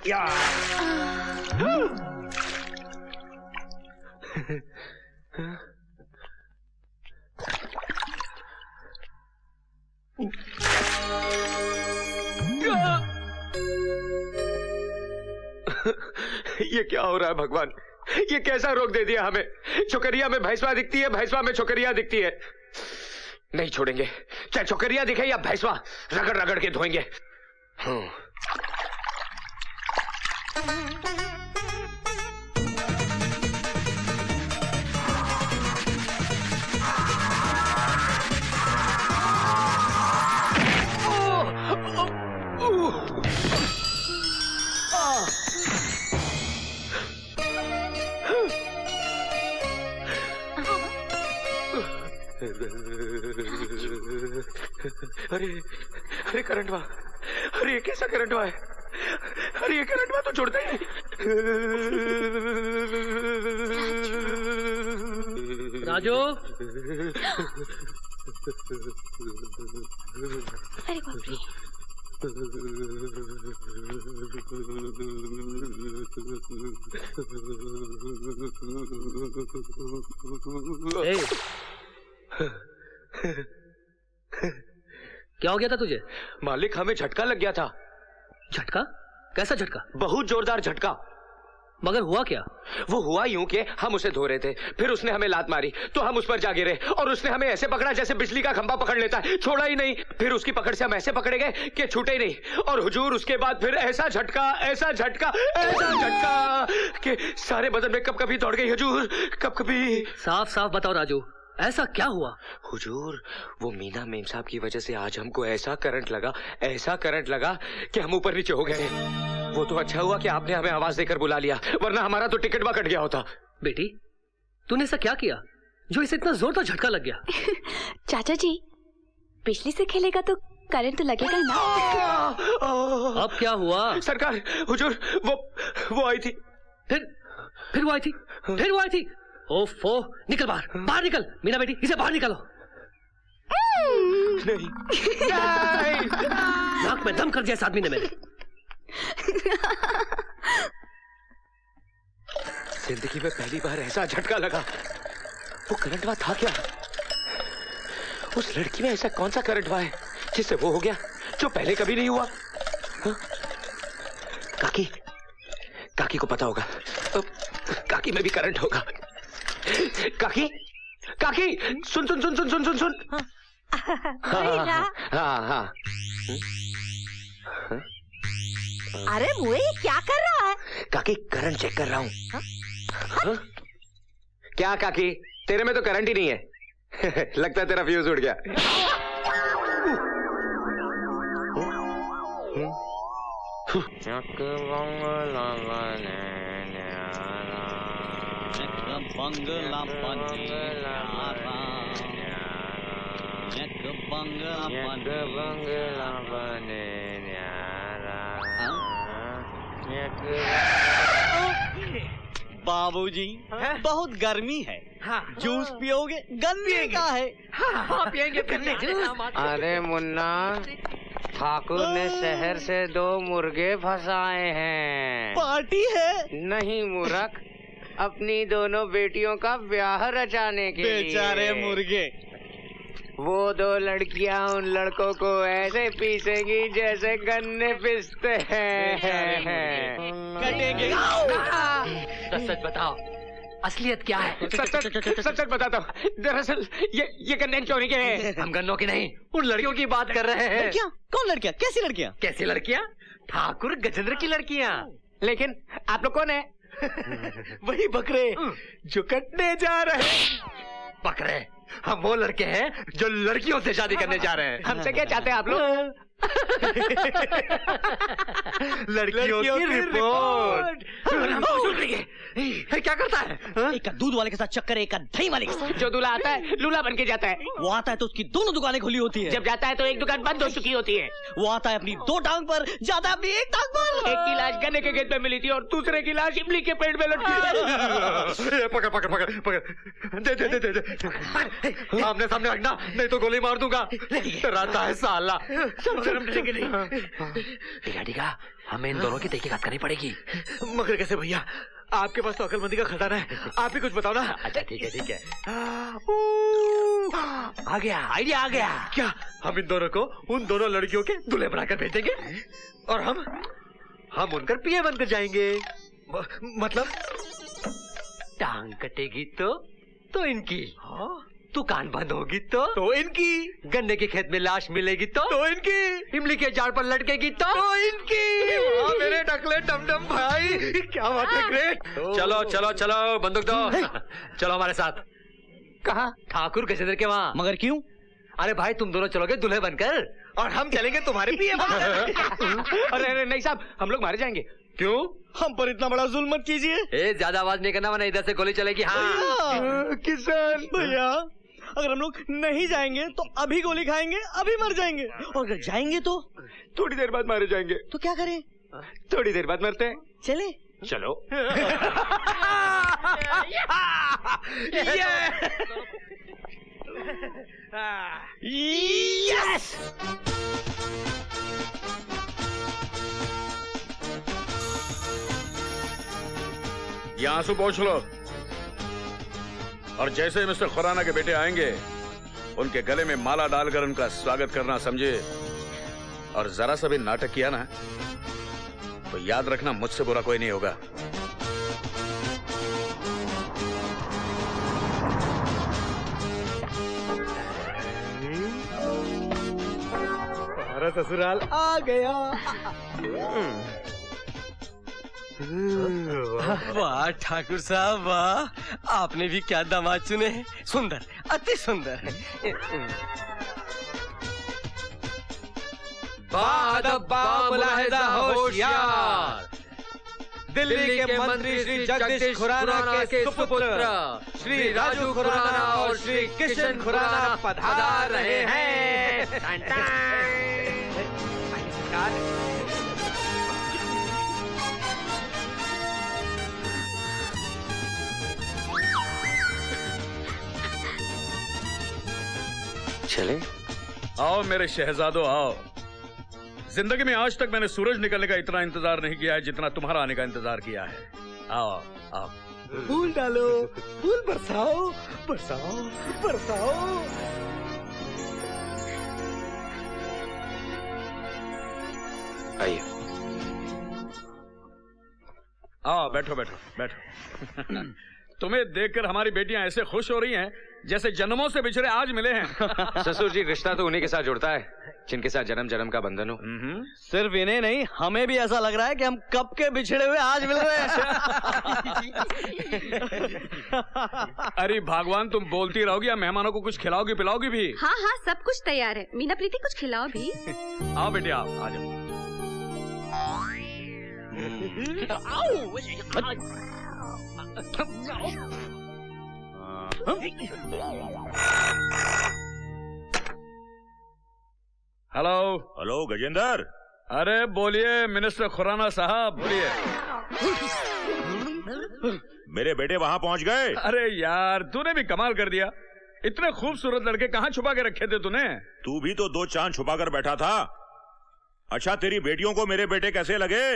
या ये क्या हो रहा है भगवान? ये कैसा रोग दे दिया हमें? छोकरिया में भैंसवा दिखती है, भैंसवा में छोकरिया दिखती है। नहीं छोड़ेंगे, चाहे छोकरिया दिखे या भैंसवा, रगड़ रगड़ के धोएंगे। अरे अरे करंट हुआ, अरे कैसा करंट हुआ है? अरे ये करंट हुआ तो छोड़ते ही नहीं। राजू, अरे बाप रे। क्या हो गया था तुझे? मालिक, हमें झटका लग गया था। झटका? कैसा झटका? बहुत जोरदार झटका। मगर हुआ क्या? वो हुआ यूं कि हम उसे धो रहे थे, फिर उसने हमें लात मारी तो हम उस पर जा गिरे और उसने हमें ऐसे पकड़ा जैसे बिजली का खंभा पकड़ लेता है, छोड़ा ही नहीं। फिर उसकी पकड़ से हम ऐसे पकड़े गए कि छूटे ही नहीं। और हुजूर उसके बाद फिर ऐसा झटका, ऐसा झटका, ऐसा झटका कि सारे बदन में कब कभी दौड़ गई हुजूर, कब कभी। साफ साफ बताओ राजू, ऐसा क्या हुआ? हुजूर, वो मीना मेम साहब की वजह से आज हमको ऐसा करंट लगा, ऐसा करंट लगा कि हम ऊपर नीचे हो गए। वो तो अच्छा हुआ कि आपने हमें आवाज देकर बुला लिया, वरना हमारा तो टिकट कट गया होता। बेटी, तूने ऐसा क्या किया जो इसे इतना जोर का झटका लग गया? चाचा जी, बिजली से खेलेगा तो करंट तो लगेगा ना। अब क्या हुआ? सरकार, हुजूर, वो आई थी। फिर वो आई थी? फिर वो आई थी? ओफो, निकल बाहर, बाहर निकल। मीना बेटी, इसे बाहर निकालो। नहीं, नाक में दम कर दिया इस आदमी ने मेरे। जिंदगी में पहली बार ऐसा झटका लगा। वो करंट हुआ था क्या? उस लड़की में ऐसा कौन सा करंट हुआ है जिससे वो हो गया जो पहले कभी नहीं हुआ? काकी, काकी को पता होगा, काकी में भी करंट होगा। काकी, काकी, सुन सुन सुन सुन सुन सुन सुन। हाँ। अरे मुए, क्या कर रहा है? काकी, करंट चेक कर रहा हूँ। क्या काकी, तेरे में तो करंट ही नहीं है। लगता है तेरा फ्यूज उड़ गया। बाबूजी, बहुत गर्मी है। जूस पियोगे? गन्ने का है। हाँ, पिएंगे गन्ने जूस। अरे मुन्ना, ठाकुर ने शहर से 2 मुर्गे फंसाए हैं। पार्टी है? नहीं मूर्ख, अपनी दोनों बेटियों का ब्याह रचाने के लिए। बेचारे मुर्गे। वो 2 लड़कियां उन लड़कों को ऐसे पीसेंगी जैसे गन्ने पीसते हैं। कटेंगे। तो सच बताओ, असलियत क्या है? सच बताता हूँ। दरअसल ये गन्ने चोरी के हैं। हम गन्नों की नहीं, उन लड़कियों की बात कर रहे हैं। लड़कियाँ? कौन लड़कियाँ? कैसी लड़कियाँ? कैसी लड़कियाँ? ठाकुर गजेंद्र की लड़कियाँ। लेकिन आप लोग कौन है? वही बकरे जो कटने जा रहे हैं। बकरे? हम वो लड़के हैं जो लड़कियों से शादी करने जा रहे हैं। हमसे क्या चाहते हैं आप लोग? लड़कियों की रिपोर्ट। क्या करता है? एक का दूध वाले के साथ चक्कर, एक का दही वाले के साथ। जो दूल्हा आता है लूला बन के जाता है। वो आता है तो उसकी दोनों दुकानें खुली होती है। जब जाता है तो एक दुकान बंद हो चुकी होती है। वो आता है अपनी 2 टांग पर, जाता है अपनी 1 टांग पर। एक की लाश गन्ने के खेत में मिली थी और दूसरे की लाश इमली के पेड़ में लटकी। पकड़ दे। आमने सामने रखना, नहीं तो गोली मार दूंगा। डराता है साला। शर्म डरेंगे नहीं। ठीक है, हमें इन दोनों की तहकीकात करनी पड़ेगी। मगर कैसे भैया? आपके पास तो अकलमंदी का खजाना है, आप ही कुछ बताओ ना। अच्छा ठीक है। आ गया, आइडिया आ गया। क्या हम इन दोनों को उन दोनों लड़कियों के दूल्हे बनाकर भेजेंगे और हम उनकर पीए बनकर जाएंगे? मतलब टांग कटेगी तो इनकी, दुकान बंद होगी तो इनकी, गन्ने के खेत में लाश मिलेगी तो इनकी, इमली के झाड़ पर लटकेगी तो इनकी। वाह मेरे टकले टमटम भाई, क्या बात है, ग्रेट। चलो बंदूक दो। चलो हमारे साथ। कहाँ? ठाकुर गजेंद्र के वहाँ। मगर क्यों? अरे भाई तुम दोनों चलोगे दूल्हे बनकर और हम चलेंगे तुम्हारे पीए बनकर। अरे नहीं साहब, हम लोग मारे जाएंगे। क्यों? हम पर इतना बड़ा जुल्म मत कीजिए। ज्यादा आवाज नहीं करना वरना इधर से गोली चलेगी। हाँ किसान भैया, अगर हम लोग नहीं जाएंगे तो अभी गोली खाएंगे, अभी मर जाएंगे, और अगर जाएंगे तो थोड़ी देर बाद मारे जाएंगे। तो क्या करें? थोड़ी देर बाद मरते हैं। चले? चलो। यस! ये आंसू पोंछ लो, और जैसे मिस्टर खुराना के बेटे आएंगे उनके गले में माला डालकर उनका स्वागत करना समझे। और जरा सा भी नाटक किया ना तो याद रखना मुझसे बुरा कोई नहीं होगा। हमारा ससुराल आ गया। वाह ठाकुर साहब वाह, आपने भी क्या दामाद चुने हैं, सुंदर, अति सुंदर। मुलाहिजा होशियार, दिल्ली के मंत्री श्री जगदीश खुराना के सुपुत्र श्री राजू खुराना और श्री किशन खुराना पधार रहे हैं। चले? आओ मेरे शहजादो आओ। जिंदगी में आज तक मैंने सूरज निकलने का इतना इंतजार नहीं किया है जितना तुम्हारा आने का इंतजार किया है। आओ आओ। फूल डालो, फूल बरसाओ, बरसाओ, बरसाओ। आइए। आओ बैठो बैठो बैठो। तुम्हें देखकर हमारी बेटियां ऐसे खुश हो रही हैं जैसे जन्मों से बिछड़े आज मिले हैं। ससुर जी, रिश्ता तो उन्हीं के साथ जुड़ता है जिनके साथ जन्म जन्म का बंधन हो। सिर्फ इन्हें नहीं, हमें भी ऐसा लग रहा है कि हम कब के बिछड़े हुए आज मिल रहे हैं। अरे भगवान, तुम बोलती रहोगी या मेहमानों को कुछ खिलाओगी पिलाओगी भी? हाँ हाँ, सब कुछ तैयार है। मीना प्रीति कुछ खिलाओ भी। आओ बेटे आओ, आ जाओ। Hello hello Gajendra. अरे बोलिए मिनिस्टर खुराना साहब, बोलिए। मेरे बेटे वहाँ पहुँच गए। अरे यार, तूने भी कमाल कर दिया। इतने खूबसूरत लड़के कहाँ छुपा के रखे थे तूने? तू भी तो 2 चांद छुपा कर बैठा था। अच्छा, तेरी बेटियों को मेरे बेटे कैसे लगे?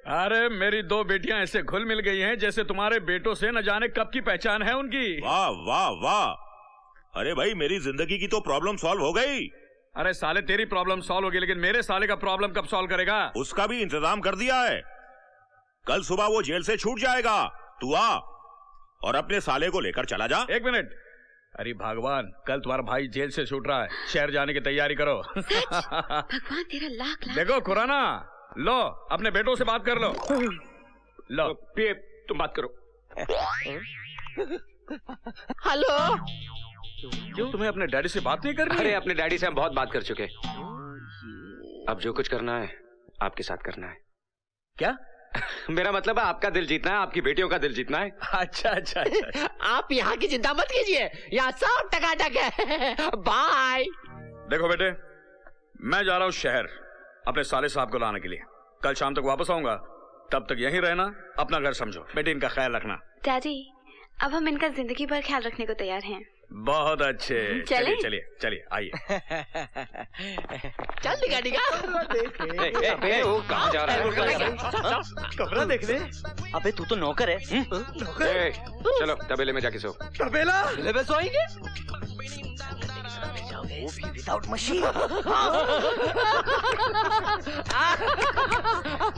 अरे मेरी 2 बेटियां ऐसे घुल मिल गई हैं जैसे तुम्हारे बेटों से न जाने कब की पहचान है उनकी। वाह वाह वाह। अरे भाई, मेरी जिंदगी की तो प्रॉब्लम सॉल्व हो गई। अरे साले, तेरी प्रॉब्लम सॉल्व होगी लेकिन मेरे साले का प्रॉब्लम कब सॉल्व करेगा? उसका भी इंतजाम कर दिया है। कल सुबह वो जेल से छूट जाएगा। तू आ और अपने साले को लेकर चला जा। 1 मिनट। अरे भगवान, कल तुम्हारा भाई जेल से छूट रहा है, शहर जाने की तैयारी करो। भगवान तेरा लाख लाख। देखो खुराना, लो अपने बेटों से बात कर लो। लो पिए, तुम बात करो। हेलो। क्यों, तुम्हें अपने डैडी से बात नहीं करनी? अरे अपने डैडी से हम बहुत बात कर चुके। अब जो कुछ करना है आपके साथ करना है। क्या? मेरा मतलब है आपका दिल जीतना है, आपकी बेटियों का दिल जीतना है। अच्छा अच्छा अच्छा। आप यहाँ की चिंता मत कीजिए, यहाँ सब टकाटक है। बाय। देखो बेटे, मैं जा रहा हूँ शहर अपने साले साहब को लाने के लिए। कल शाम तक वापस आऊंगा, तब तक यहीं रहना, अपना घर समझो। बेटे इनका ख्याल रखना। डैडी, अब हम इनका जिंदगी भर ख्याल रखने को तैयार हैं। बहुत अच्छे। चलें? चलिए चलिए चलिए आइए। चल डिगा डिगा। अबे वो कहाँ जा रहा है? कमरा देख ले। अबे तू तो नौकर है। ए, चलो तबेले में जाके सो। तबेला में सोएंगे। वो भी विदाउट मशीन।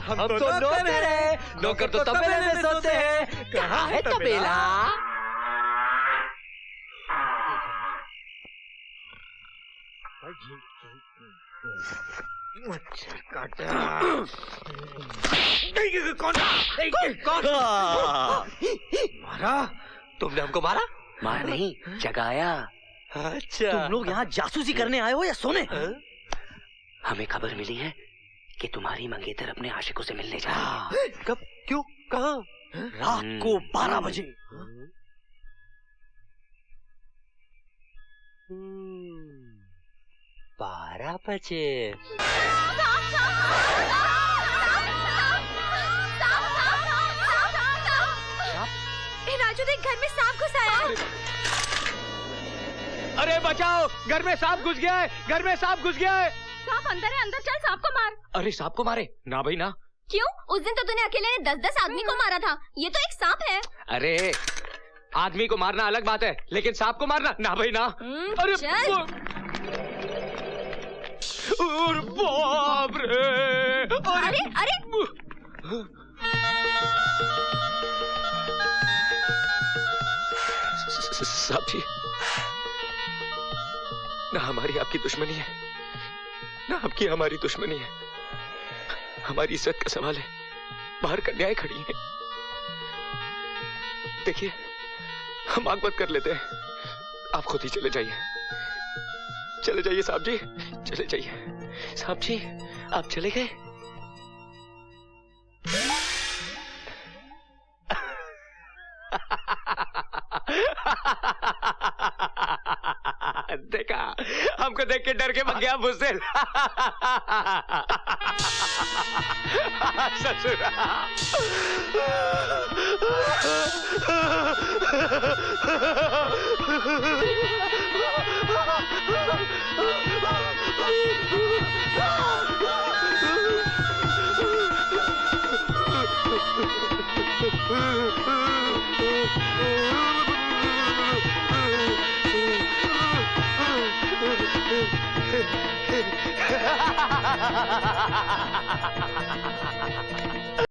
हम तो नौकर है। नौकर तो तबेले में सोते हैं। कहाँ है तबेला? कौन मारा? तुमने हमको मारा? मार नहीं, जगाया। अच्छा, तुम लोग यहाँ जासूसी करने आए हो या सोने? हमें खबर मिली है कि तुम्हारी मंगेतर अपने आशिकों से मिलने जा रही है। कब, क्यों, कहाँ? रात को 12 बजे। 12 बजे। राजू देख, घर में सांप घुसा है। अरे बचाओ, घर में सांप घुस गया है, घर में सांप घुस गया है। सांप अंदर है, अंदर चल, सांप को मार। अरे सांप को मारे? ना भाई ना। क्यों? उस दिन तो तूने अकेले ने 10-10 आदमी को मारा था। ये तो एक सांप है। अरे आदमी को मारना अलग बात है, लेकिन सांप को मारना ना भाई ना। अरे बाप रे! अरे अरे साहब जी, ना हमारी आपकी दुश्मनी है, ना आपकी हमारी दुश्मनी है। हमारी इज्जत का सवाल है, बाहर कन्याएं खड़ी हैं। देखिए, हम आग बंद कर लेते हैं, आप खुद ही चले जाइए। चले जाइए साहब जी, चले जाइए। साहब जी, आप चले गए? देखा, हमको देख के डर के भाग गया मुझसे। ससुरा।